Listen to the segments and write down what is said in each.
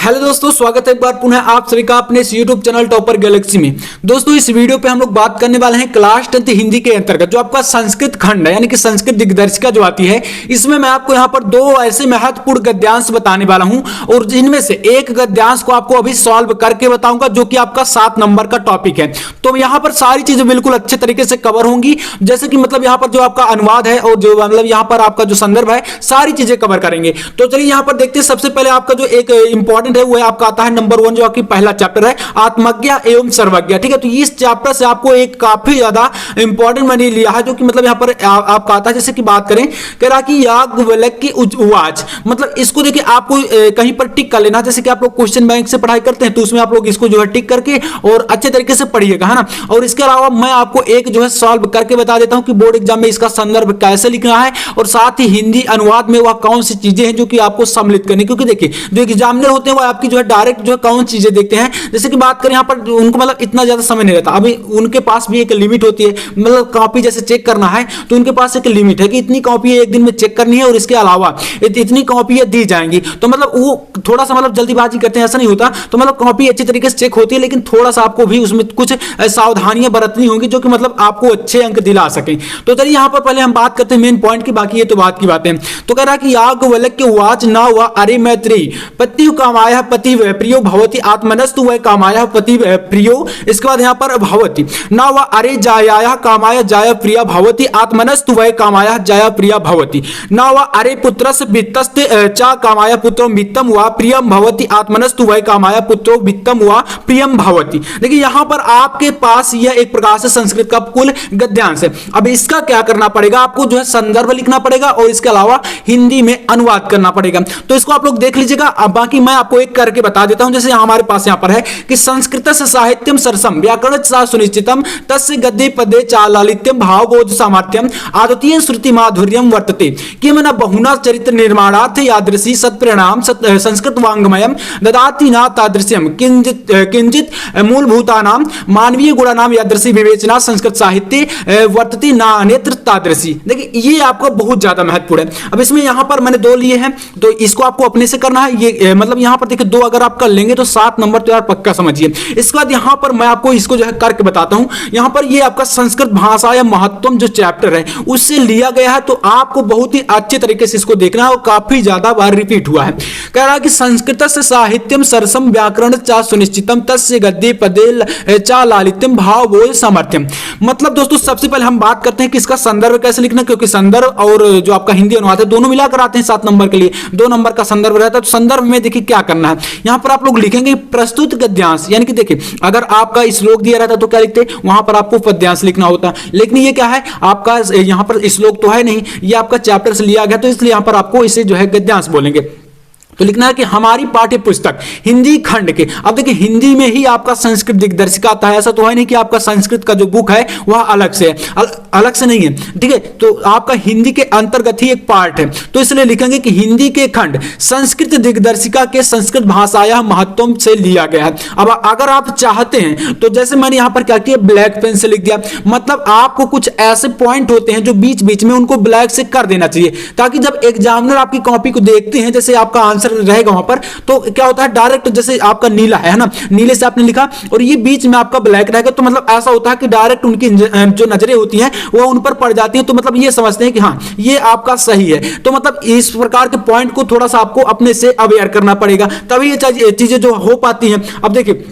Hello दोस्तों, स्वागत है एक बार पुनः आप सभी का अपने इस YouTube चैनल टॉपर गैलेक्सी में। दोस्तों इस वीडियो पे हम लोग बात करने वाले हैं क्लास 10 हिंदी के अंतर्गत जो आपका संस्कृत खंड है यानी कि संस्कृत दिग्दर्शिका जो आती है, इसमें मैं आपको यहाँ पर दो ऐसे महत्वपूर्ण गद्यांश बताने वाला हूँ और जिनमें से एक गद्यांश को आपको अभी सॉल्व करके बताऊंगा जो कि आपका 7 नंबर का टॉपिक है। तो यहाँ पर सारी चीजें बिल्कुल अच्छे तरीके से कवर होंगी, जैसे कि मतलब यहाँ पर जो आपका अनुवाद है और जो मतलब यहाँ पर आपका जो संदर्भ है सारी चीजें कवर करेंगे। तो चलिए यहाँ पर देखते हैं। सबसे पहले आपका जो एक इंपॉर्टेंट है वो आपका आता है नंबर 1 जो आपकी पहला चैप्टर है आत्मज्ञा एवं सर्वज्ञा। ठीक है, तो इस चैप्टर से आपको एक काफी ज्यादा इंपॉर्टेंट मैंने लिया है जो कि मतलब यहाँ पर आपका आता है। जैसे कि बात करें कह रहा कि याज्ञवल्क्य की उवाच, मतलब इसको देखिए आपको कहीं पर टिक कर लेना। जैसे कि आप लोग क्वेश्चन बैंक से पढ़ाई करते हैं तो उसमें आप लोग इसको जो है टिक करके और अच्छे तरीके से पढ़िएगा, है ना। और इसके अलावा मैं आपको एक जो है सॉल्व करके बता देता हूं कि बोर्ड एग्जाम में इसका संदर्भ कैसे लिखना है और साथ ही हिंदी अनुवाद में वह कौन सी चीजें हैं जो कि आपको सम्मिलित करनी। क्योंकि देखिए जो एग्जामिनर होते हैं वो आपकी जो है डायरेक्ट जो है कौन चीजें देखते हैं। जैसे कि बात करें यहाँ पर उनको मतलब इतना ज्यादा समय नहीं रहता, अभी उनके पास भी एक लिमिट होती है। मतलब कॉपी जैसे चेक करना है तो उनके पास एक लिमिट है कि इतनी कॉपी एक दिन में चेक करनी है और इसके अलावा इतनी कॉपी दी जाएंगी। तो मतलब वो थोड़ा सा मतलब जल्दीबाजी करते हैं, ऐसा नहीं होता। तो मतलब कॉपी अच्छी तरीके से चेक होती है, लेकिन थोड़ा सा आपको भी उसमें कुछ सावधानियां बरतनी होंगी जो कि मतलब आपको अच्छे अंक दिला सके। तो चलिए यहाँ पर पहले हम बात करते हैं मेन पॉइंट की, बाकी ये तो बात की बातें। तो कह रहा कि याज्ञवल्क्य उवाच न व अरे मैत्रेयी पति कामायः पति प्रियो भवति आत्मनस्तु वै कामायः पति प्रियो। इसके बाद यहाँ पर भवति न व अरे जायायः कामाय जाय प्रिया भवति आत्मनस्तु वै कामायः जाय प्रिया भवति न व अरे पुत्रस्य वित्तस्ते च कामाय पुत्रो वित्तम व प्रियम भवति आत्मनस्तु वै कामाय पुत्रो वित्तम व प्रियम भवति। देखिए यहाँ पर आपके पास यह एक प्रकार से संस्कृत का कुल गद्यांश है। अब इसका क्या करना पड़ेगा, आपको जो है संदर्भ लिखना पड़ेगा और इसके अलावा हिंदी में अनुवाद करना पड़ेगा। तो इसको आप लोग देख लीजिएगा। अब बाकी मैं आपको एक करके बता देता हूं। जैसे हमारे पास यहाँ पर है कि संस्कृत से साहित्यम सरसम व्याकरण सा सुनिश्चितम तस्य गद्ये पदे चालालित्यम भावबोध सामर्थ्यम आदतीय श्रुति माधुर्यम वर्तते किम न बहुना चरित्र निर्माणार्थ यादृशी सत्परिणाम संस्कृत वांग्मयम ददाति न तादृश्यम किंचित मूलभूतानाम मानवीय गुणानाम यादृशी विवेचना संस्कृत साहित्य वर्तते न अन्यत्र तादृशी। देखिए ये आपको बहुत ज्यादा महत्वपूर्ण है। अब इसमें यहाँ पर मैंने 2 लिए हैं तो इसको आपको अपने से करना है। ये मतलब यहाँ पर देखिए 2 अगर आप कर लेंगे तो 7 नंबर तो यार पक्का समझिए। इसके बाद यहाँ पर मैं आपको इसको जो है करके बताता हूँ। यहाँ पर ये आपका संस्कृत भाषा या महत्वम जो चैप्टर है उससे लिया गया है, तो आपको बहुत ही अच्छे तरीके से इसको देखना है और काफी ज्यादा बार रिपीट हुआ है। कह रहा है कि संस्कृत से साहित्यम सरसम व्याकरण चा सुनिश्चितम तस्य गद्ये पदे चा लालित्यम भावबोध सामर्थ्यम। मतलब दोस्तों सबसे पहले हम बात करते हैं कि इसका संदर्भ कैसे लिखना, क्योंकि संदर्भ और जो आपका हिंदी अनुवाद है दोनों मिलाकर आते हैं 7 नंबर के लिए। 2 नंबर का संदर्भ रहता है। तो संदर्भ में देखिए क्या करना है, यहाँ पर आप लोग लिखेंगे प्रस्तुत गद्यांश। यानी कि देखिए अगर आपका श्लोक दिया रहता तो क्या लिखते, वहां पर आपको पद्यांश लिखना होता। लेकिन ये क्या है, आपका यहाँ पर श्लोक तो है नहीं, ये आपका चैप्टर से लिया गया, तो इसलिए यहाँ पर आपको इसे जो है गद्यांश बोलेंगे। तो लिखना है कि हमारी पाठ्य पुस्तक हिंदी खंड के, अब देखिए हिंदी में ही आपका संस्कृत दिग्दर्शिका आता है। ऐसा तो है नहीं कि आपका संस्कृत का जो बुक है वह अलग से है, अलग से नहीं है। ठीक है, तो आपका हिंदी के अंतर्गत ही एक पार्ट है। तो इसलिए लिखेंगे कि हिंदी के खंड संस्कृत दिग्दर्शिका के संस्कृत भाषाया महत्व से लिया गया है। अब अगर आप चाहते हैं तो जैसे मैंने यहां पर क्या किया, ब्लैक पेन से लिख दिया। मतलब आपको कुछ ऐसे पॉइंट होते हैं जो बीच बीच में उनको ब्लैक से कर देना चाहिए, ताकि जब एग्जामिनर आपकी कॉपी को देखते हैं, जैसे आपका आंसर रहेगा वहां पर, तो क्या होता है डायरेक्ट जैसे आपका नीला है ना, नीले से आपने लिखा और ये बीच में आपका ब्लैक रहेगा, तो मतलब ऐसा होता है कि डायरेक्ट उनकी जो नजरें होती हैं वो उन पर पड़ जाती हैं। तो मतलब ये समझते हैं कि हाँ ये आपका सही है। तो मतलब इस प्रकार के पॉइंट को थोड़ा सा आपको अपने से अवेयर करना पड़ेगा, तभी ये चीजें जो हो पाती हैं। अब देखिए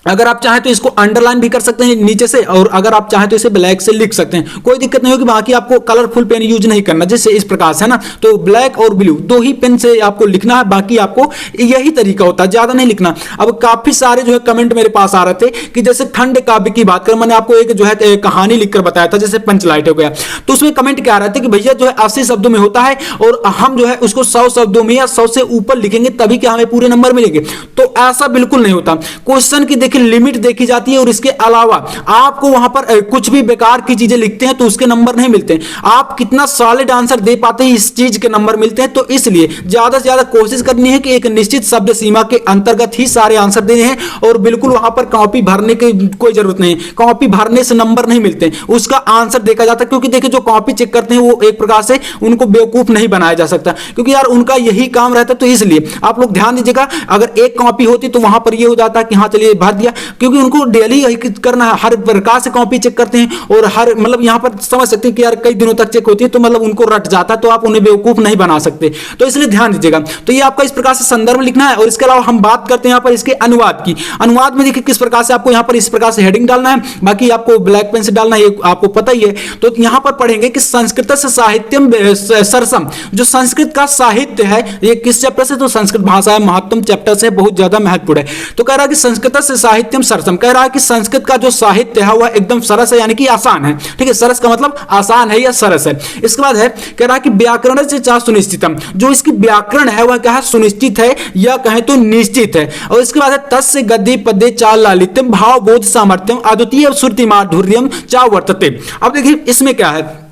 अगर आप चाहें तो इसको अंडरलाइन भी कर सकते हैं नीचे से, और अगर आप चाहें तो इसे ब्लैक से लिख सकते हैं, कोई दिक्कत नहीं होगी। बाकी आपको कलरफुल पेन यूज नहीं करना, जैसे इस प्रकार से है ना, तो ब्लैक और ब्लू 2 ही पेन से आपको लिखना है। बाकी आपको यही तरीका होता है, ज्यादा नहीं लिखना। अब काफी सारे जो है कमेंट मेरे पास आ रहे थे कि जैसे खंड काव्य की बात करें, मैंने आपको एक जो है कहानी लिखकर बताया था जैसे पंचलाइट हो गया, तो उसमें कमेंट क्या आ रहे थे कि भैया जो है 80 शब्दों में होता है और हम जो है उसको 100 शब्दों में या 100 से ऊपर लिखेंगे तभी क्या हमें पूरे नंबर मिलेंगे। तो ऐसा बिल्कुल नहीं होता। क्वेश्चन की देखिए एक लिमिट देखी जाती है और इसके अलावा आपको वहां पर कुछ भी बेकार की चीजें लिखते हैं तो उसके नंबर नहीं मिलते। आप कितना सॉलिड आंसर दे पाते हैं इस चीज के नंबर मिलते हैं। तो इसलिए ज्यादा से ज्यादा कोशिश करनी है कि एक निश्चित शब्द सीमा के अंतर्गत ही सारे आंसर देने हैं और बिल्कुल वहां पर कॉपी भरने की कोई जरूरत नहीं। कॉपी भरने से नंबर नहीं मिलते, उसका आंसर देखा जाता है। क्योंकि देखिए जो कॉपी चेक करते हैं वो एक प्रकार से उनको बेवकूफ नहीं बनाया जा सकता, क्योंकि यार उनका यही काम रहता है। तो इसलिए आप लोग ध्यान दीजिएगा, अगर एक कॉपी होती तो वहां पर ये हो जाता कि हाँ चलिए भर दिया, क्योंकि उनको डेली करना है, हर प्रकार से कॉपी चेक करते हैं और हर मतलब यहां पर समझ सकते हैं कि यार कई दिनों तक चेक होती है तो मतलब उनको रट जाता, तो आप उन्हें बेवकूफ नहीं बना सकते। तो इसलिए ध्यान दीजिएगा। तो ये आपका इस प्रकार से संदर्भ लिखना है और इसके अलावा हम बात करते हैं यहाँ पर इसके अनुवाद की। अनुवाद में देखिए किस प्रकार से आपको यहाँ पर इस प्रकार से हेडिंग डालना है, बाकी आपको ब्लैक पेन से डालना है, ये आपको पता ही है। तो यहाँ पर पढ़ेंगे कि संस्कृत से साहित्यम सरसम, जो संस्कृत का साहित्य है ये किस चैप्टर से, तो संस्कृत भाषा महत्तम चैप्टर से बहुत ज्यादा महत्वपूर्ण है। तो कह रहा है कि संस्कृत से साहित्यम सरसम, कह रहा है कि संस्कृत का जो साहित्य है वह एकदम सरस है, यानी कि आसान है। ठीक है, सरस का मतलब आसान है या सरस है। इसके बाद है कह रहा है कि व्याकरण से चा सुनिश्चितम, जो इसकी व्याकरण है वह क्या है, सुनिश्चित है या कहें तो निश्चित है। और इसके बाद है तस्य गद्य पद्य चा लालित्यम भाव बोध सामर्थ्यम अद्वितीय श्रुति माधुर्यम चा वर्तते। अब देखिए इसमें क्या है,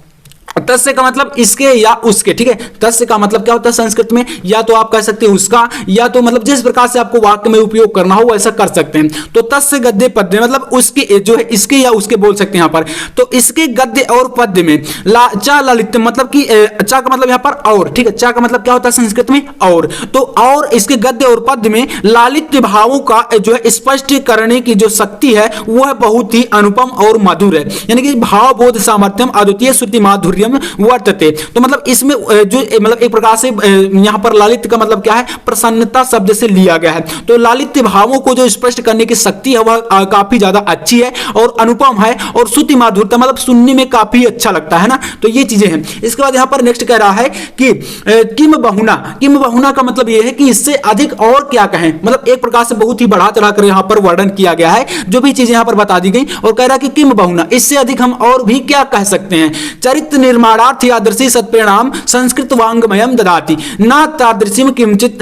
तस्य का मतलब इसके या उसके। ठीक है, तस्य का मतलब क्या होता है संस्कृत में, या तो आप कह सकते हैं उसका, या तो मतलब जिस प्रकार से आपको वाक्य में उपयोग करना हो वैसा कर सकते हैं। तो तस्य गद्य पद्य मतलब उसके जो है इसके या उसके बोल सकते हैं यहाँ पर। तो इसके गद्य और पद्य में चा ललित मतलब कि चा का मतलब यहाँ पर और। ठीक है, चा का मतलब क्या होता है संस्कृत में और। तो और इसके गद्य और पद्य में लालित्य भावों का जो है स्पष्ट करने की जो शक्ति है वह बहुत ही अनुपम और मधुर है, यानी कि भाव बोध सामर्थ्यम अद्वितीय श्रुति माधुर्य वर्तते। तो मतलब इसमें जो मतलब एक प्रकार से यहां पर लालित्य का मतलब क्या है, प्रसन्नता शब्द से लिया गया है। तो लालित्य भावों को जो स्पष्ट करने की शक्ति है वह काफी ज्यादा अच्छी है और अनुपम है, और श्रुति माधुर्यता मतलब सुनने में काफी अच्छा लगता है ना। तो ये चीजें हैं। इसके बाद यहां पर नेक्स्ट कह रहा है कि किम बहुना, किम बहुना का मतलब यह है कि इससे अधिक और क्या कहें, मतलब एक प्रकार से बहुत ही बढ़ा चढ़ा कर यहां पर वर्णन किया गया है, जो भी चीजें यहां पर बता दी गई। और कह रहा है कि किम बहुना, इससे अधिक हम और भी क्या कह सकते हैं। चरित्र निर्माणार्थ यादृशी सत्परिणाम संस्कृत वांग्मयम ददाति ना तादृशीम किंचित,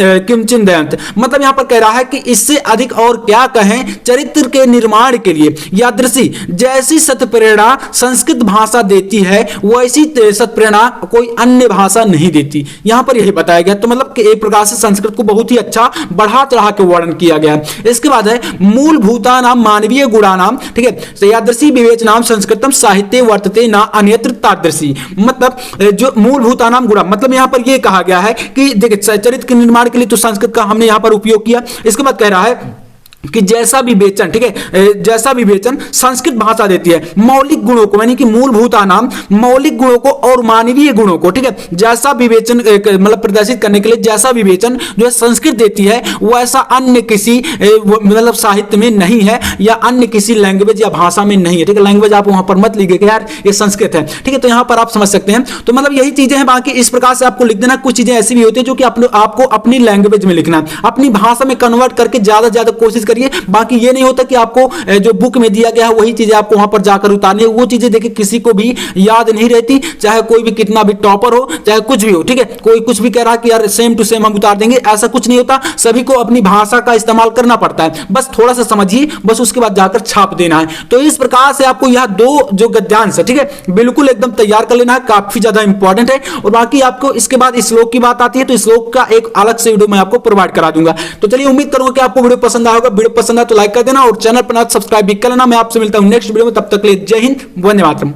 मतलब यहां पर कह रहा है कि इससे अधिक और क्या कहें, चरित्र के निर्माण के लिए यादृशी जैसी सत्प्रेरणा संस्कृत भाषा देती है वैसी सत्प्रेरणा कोई अन्य भाषा नहीं देती, यहां पर यही बताया गया। तो मतलब कि एक प्रकार से संस्कृत को बहुत ही अच्छा बढ़ा चढ़ा के वर्णन किया गया है। इसके बाद है मूलभूता नाम मानवीय गुणा नाम, ठीक है, यादृशी विवेचनाम संस्कृतम साहित्य वर्तते ना अन्यत्र तादृशी, मतलब जो मूलभूत नाम गुणा, मतलब यहां पर यह कहा गया है कि देखिए चरित्र के निर्माण के लिए तो संस्कृत का हमने यहां पर उपयोग किया। इसके बाद कह रहा है कि जैसा विवेचन, ठीक है, जैसा विवेचन संस्कृत भाषा देती है मौलिक गुणों को, यानी कि मूलभूत नाम मौलिक गुणों को और मानवीय गुणों को, ठीक है, जैसा विवेचन मतलब प्रदर्शित करने के लिए जैसा विवेचन जो है संस्कृत देती है वैसा अन्य किसी मतलब साहित्य में नहीं है या अन्य किसी लैंग्वेज या भाषा में नहीं है। ठीक है, लैंग्वेज आप वहां पर मत लिखिए यार ये संस्कृत है। ठीक है, तो यहां पर आप समझ सकते हैं। तो मतलब यही चीजें हैं, बाकी इस प्रकार से आपको लिख देना। कुछ चीजें ऐसी भी होती है जो कि आपको अपनी लैंग्वेज में लिखना, अपनी भाषा में कन्वर्ट करके ज्यादा से ज्यादा कोशिश करिए। बाकी ये नहीं होता कि आपको जो बुक में दिया गया है वही चीजें आपको वहां पर जाकर उतारनी है। वो चीजें देखिए किसी को भी याद नहीं रहती, चाहे कोई भी कितना भी टॉपर हो, चाहे कुछ भी हो। ठीक है, कोई कुछ भी कह रहा है कि यार सेम टू सेम हम उतार देंगे, ऐसा कुछ नहीं होता। सभी को अपनी भाषा का इस्तेमाल करना पड़ता है, बस थोड़ा सा समझिए, बस उसके बाद जाकर छाप देना है। तो इस प्रकार से आपको यह दो जो गद्यांश है, ठीक है, बिल्कुल एकदम तैयार कर लेना है, काफी ज्यादा इंपॉर्टेंट है। और बाकी आपको इसके बाद श्लोक की बात आती है, तो श्लोक का एक अलग से वीडियो मैं आपको प्रोवाइड करा दूंगा। तो चलिए उम्मीद करूंगा कि आपको वीडियो पसंद आएगा। वीडियो पसंद आए तो लाइक कर देना और चैनल पर सब्सक्राइब भी कर लेना। मैं आपसे मिलता हूं नेक्स्ट वीडियो में, तब तक के लिए जय हिंद, वंदे मातरम।